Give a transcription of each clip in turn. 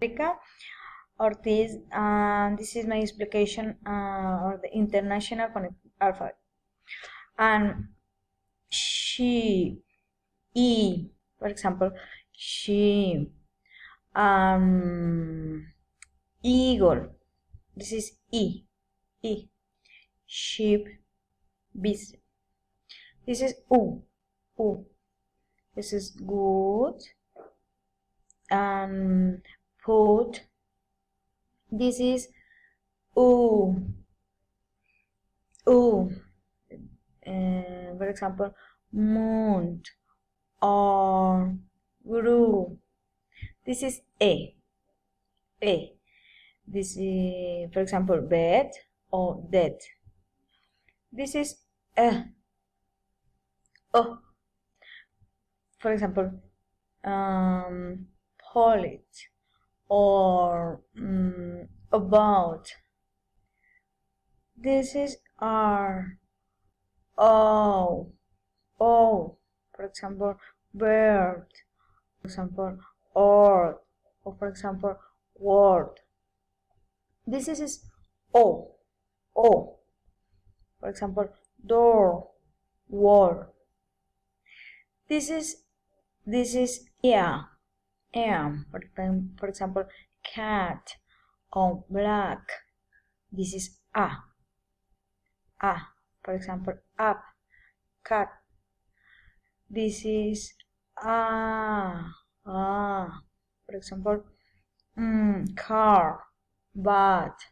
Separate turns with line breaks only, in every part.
Erika Ortiz, and this is my explication of the International Phonetic Alphabet. And she, for example, she, eagle. This is E. Sheep, beast. This is U. This is good. And put. This is U. For example, moon or grew. This is A. This is, for example, bed or dead. This is O. For example, polit or about. This is R. O. For example, bird. For example, or for example, word. This is O. For example, door, wall. This is ear. For example, cat or black. This is A. For example, up, cat. This is For example, car, bat.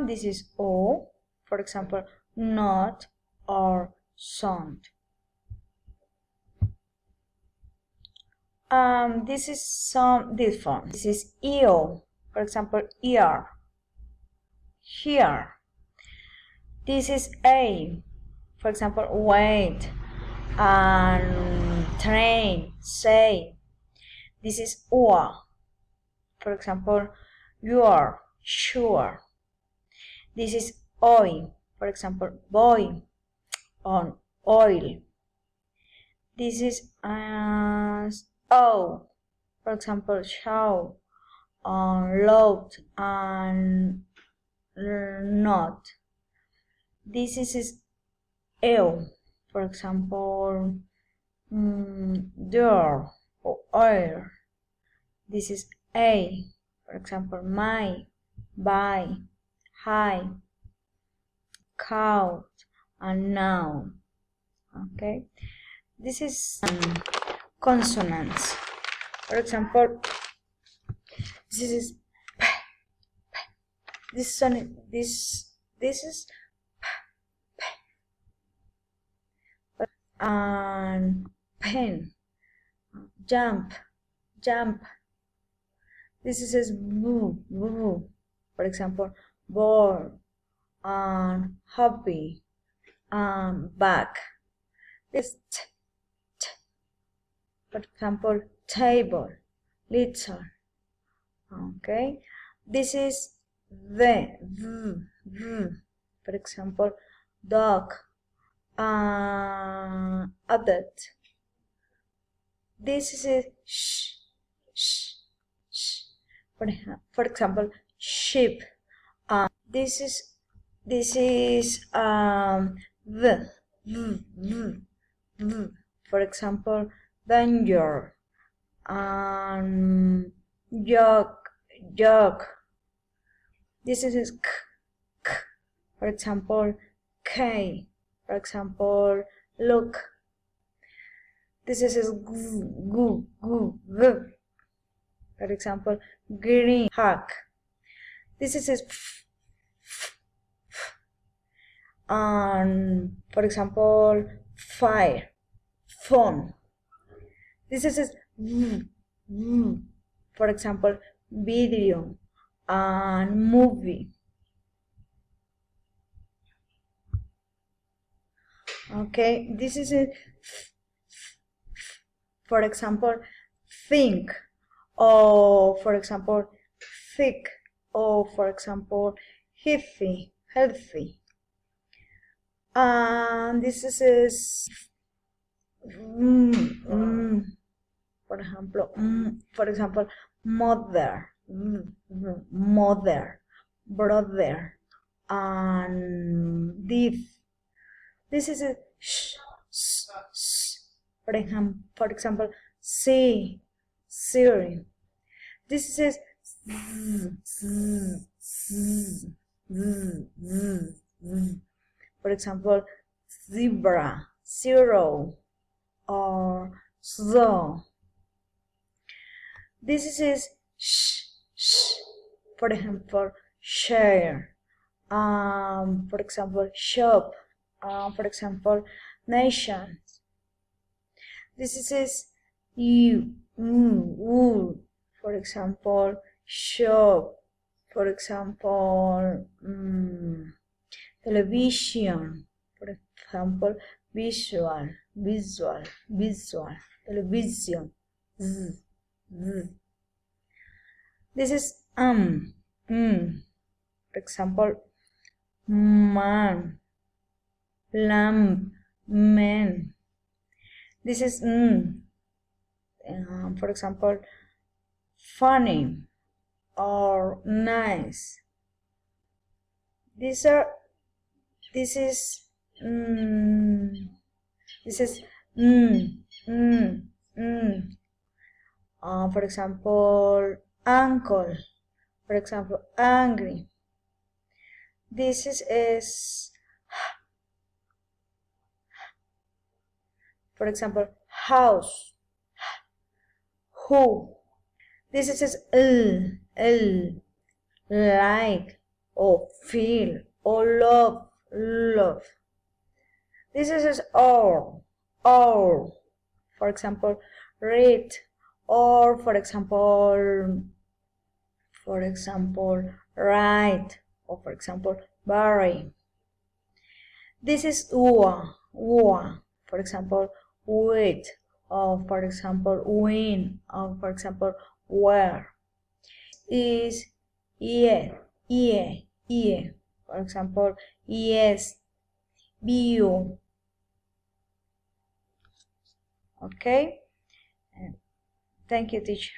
This is O. For example, not or sound. This is this form. This is EO. For example, ear, here. This is A. For example, wait and train, say. This is UA. For example, you are, sure. This is OI. For example, boy on oil. This is O. For example, show on load and not. This is L. For example, door or oil. This is A. For example, my, by, high, count, and noun. Okay, this is consonants. For example, this is P. This is P. And pen, jump. This is boo. For example, ball and happy and back. This for example, table, little. Okay, this is the for example, dog, adult. This is sh. For example, sheep. This is the. For example, danger. Jog. This is k. For example, K. For example, look. This is g. For example, green, hug. This is f. For example, fire, phone. This is for example, video and movie. Okay, this is for example, think, or for example, thick, or for example, healthy. And this is for example, mother, mother, brother, and thief. This is a for example, see, Siri. This is for example, zebra, zero, or so. This is for example, share. For example, shop. For example, nation. This is you, for example, shop. For example, television. For example, visual, television. This is for example, man, lamp, man. This is for example, funny or nice. This is for example, uncle. For example, angry. This is for example, house, who. This is like, or feel, or love. This is all. For example, read, or for example, write, or for example, bury. This is ua, for example, wait, or for example, win, or for example, where. Is for example, yes, view. Okay, thank you, teacher.